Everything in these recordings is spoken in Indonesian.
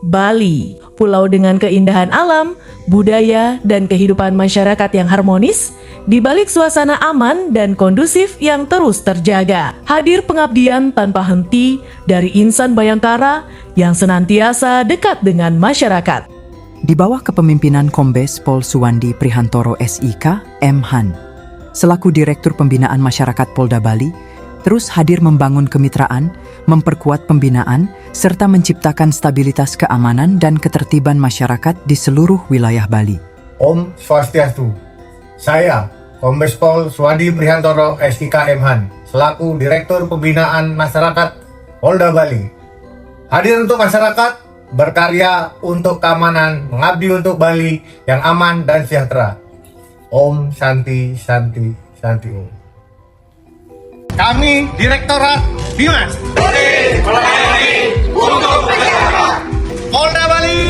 Bali. Pulau dengan keindahan alam, budaya, dan kehidupan masyarakat yang harmonis, di balik suasana aman dan kondusif yang terus terjaga. Hadir pengabdian tanpa henti dari insan Bayangkara yang senantiasa dekat dengan masyarakat. Di bawah kepemimpinan Kombes Pol Suwandi Prihantoro SIK, M.Han, selaku Direktur Pembinaan Masyarakat Polda Bali, terus hadir membangun kemitraan, memperkuat pembinaan, serta menciptakan stabilitas keamanan dan ketertiban masyarakat di seluruh wilayah Bali. Om Swastiastu. Saya, Kombes Pol Suwandi Prihantoro SIK M.Han, selaku Direktur Pembinaan Masyarakat Polda Bali, hadir untuk masyarakat, berkarya untuk keamanan, mengabdi untuk Bali yang aman dan sejahtera. Om Santi Santi Santi Om. Kami Direktorat Bimas melayani untuk masyarakat Polda Bali.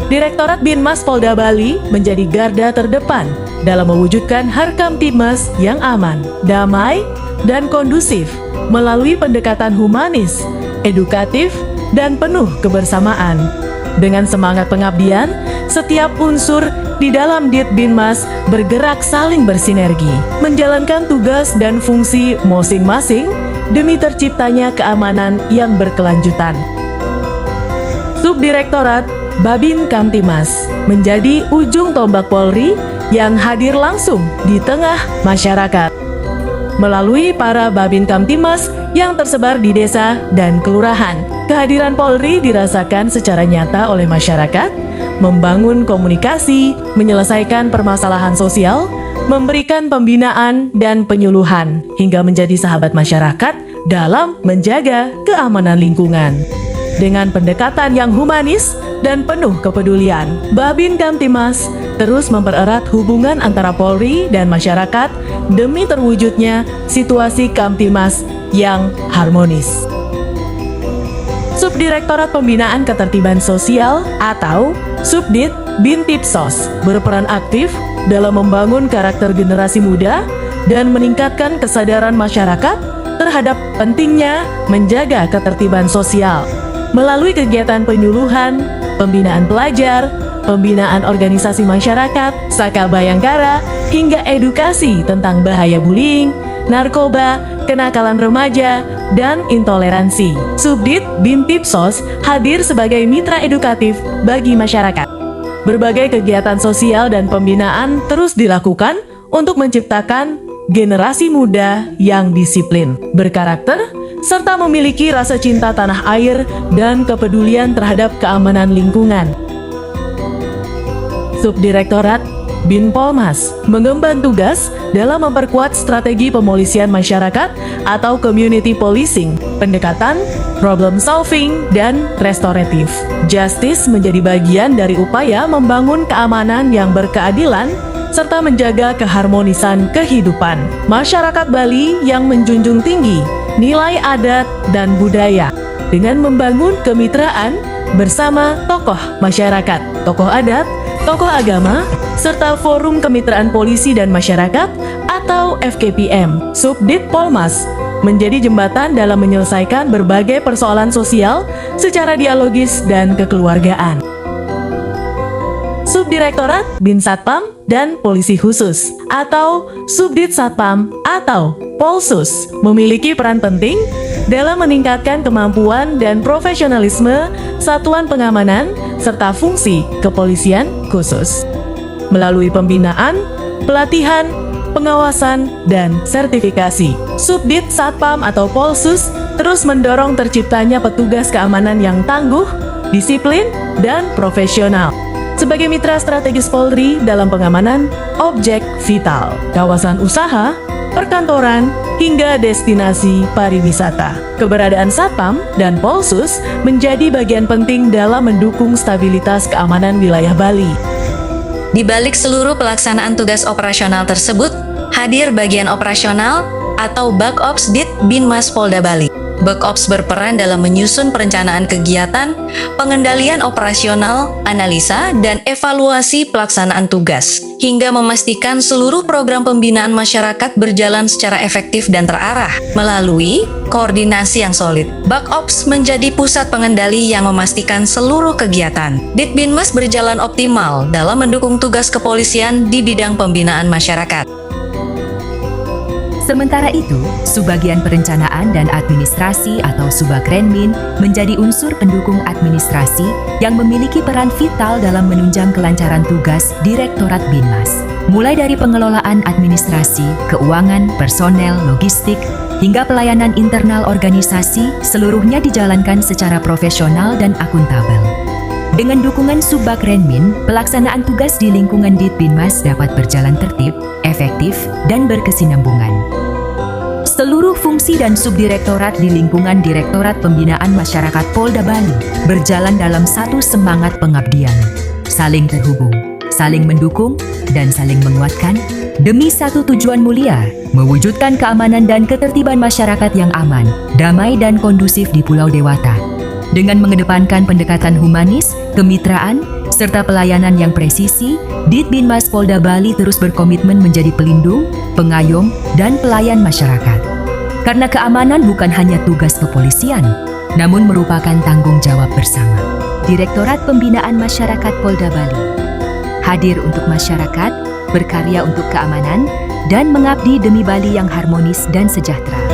Direktorat Binmas Polda Bali menjadi garda terdepan dalam mewujudkan Harkamtibmas yang aman, damai, dan kondusif melalui pendekatan humanis, edukatif, dan penuh kebersamaan. Dengan semangat pengabdian, setiap unsur di dalam Dit Binmas bergerak saling bersinergi, menjalankan tugas dan fungsi masing-masing demi terciptanya keamanan yang berkelanjutan. Subdirektorat Babin Kamtimas menjadi ujung tombak Polri yang hadir langsung di tengah masyarakat. Melalui para Babin Kamtimas yang tersebar di desa dan kelurahan, kehadiran Polri dirasakan secara nyata oleh masyarakat, membangun komunikasi, menyelesaikan permasalahan sosial, memberikan pembinaan dan penyuluhan, hingga menjadi sahabat masyarakat dalam menjaga keamanan lingkungan. Dengan pendekatan yang humanis dan penuh kepedulian, Babin Kamtimas terus mempererat hubungan antara Polri dan masyarakat demi terwujudnya situasi Kamtimas yang harmonis. Subdirektorat Pembinaan Ketertiban Sosial atau Subdit Bintipsos berperan aktif dalam membangun karakter generasi muda dan meningkatkan kesadaran masyarakat terhadap pentingnya menjaga ketertiban sosial melalui kegiatan penyuluhan, pembinaan pelajar, pembinaan organisasi masyarakat, Saka Bayangkara, hingga edukasi tentang bahaya bullying, narkoba, kenakalan remaja, dan intoleransi. Subdit Bintipsos hadir sebagai mitra edukatif bagi masyarakat. Berbagai kegiatan sosial dan pembinaan terus dilakukan untuk menciptakan generasi muda yang disiplin, berkarakter, serta memiliki rasa cinta tanah air dan kepedulian terhadap keamanan lingkungan. Subdirektorat Binpolmas mengemban tugas dalam memperkuat strategi pemolisian masyarakat atau community policing, pendekatan, problem solving, dan restoratif. Justice menjadi bagian dari upaya membangun keamanan yang berkeadilan serta menjaga keharmonisan kehidupan masyarakat Bali yang menjunjung tinggi nilai adat dan budaya dengan membangun kemitraan bersama tokoh masyarakat, tokoh adat, tokoh agama, serta Forum Kemitraan Polisi dan Masyarakat atau FKPM. Subdit Polmas menjadi jembatan dalam menyelesaikan berbagai persoalan sosial secara dialogis dan kekeluargaan. Subdirektorat Bin Satpam dan Polisi Khusus atau Subdit Satpam atau Polsus memiliki peran penting dalam meningkatkan kemampuan dan profesionalisme satuan pengamanan serta fungsi kepolisian khusus. Melalui pembinaan, pelatihan, pengawasan, dan sertifikasi, Subdit Satpam atau Polsus terus mendorong terciptanya petugas keamanan yang tangguh, disiplin, dan profesional sebagai mitra strategis Polri dalam pengamanan objek vital, kawasan usaha, perkantoran, hingga destinasi pariwisata. Keberadaan Satpam dan Polsus menjadi bagian penting dalam mendukung stabilitas keamanan wilayah Bali. Di balik seluruh pelaksanaan tugas operasional tersebut, hadir bagian operasional atau Bakops Dit Binmas Polda Bali. Bakops berperan dalam menyusun perencanaan kegiatan, pengendalian operasional, analisa, dan evaluasi pelaksanaan tugas, hingga memastikan seluruh program pembinaan masyarakat berjalan secara efektif dan terarah. Melalui koordinasi yang solid, Bakops menjadi pusat pengendali yang memastikan seluruh kegiatan Ditbinmas berjalan optimal dalam mendukung tugas kepolisian di bidang pembinaan masyarakat. Sementara itu, Subbagian Perencanaan dan Administrasi atau Subagrenmin menjadi unsur pendukung administrasi yang memiliki peran vital dalam menunjang kelancaran tugas Direktorat Binmas. Mulai dari pengelolaan administrasi, keuangan, personel, logistik, hingga pelayanan internal organisasi, seluruhnya dijalankan secara profesional dan akuntabel. Dengan dukungan Subagrenmin, pelaksanaan tugas di lingkungan Ditbinmas dapat berjalan tertib, efektif, dan berkesinambungan. Seluruh fungsi dan subdirektorat di lingkungan Direktorat Pembinaan Masyarakat Polda Bali berjalan dalam satu semangat pengabdian, saling terhubung, saling mendukung, dan saling menguatkan demi satu tujuan mulia, mewujudkan keamanan dan ketertiban masyarakat yang aman, damai, dan kondusif di Pulau Dewata. Dengan mengedepankan pendekatan humanis, kemitraan, serta pelayanan yang presisi, Ditbinmas Polda Bali terus berkomitmen menjadi pelindung, pengayom, dan pelayan masyarakat. Karena keamanan bukan hanya tugas kepolisian, namun merupakan tanggung jawab bersama. Direktorat Pembinaan Masyarakat Polda Bali hadir untuk masyarakat, berkarya untuk keamanan, dan mengabdi demi Bali yang harmonis dan sejahtera.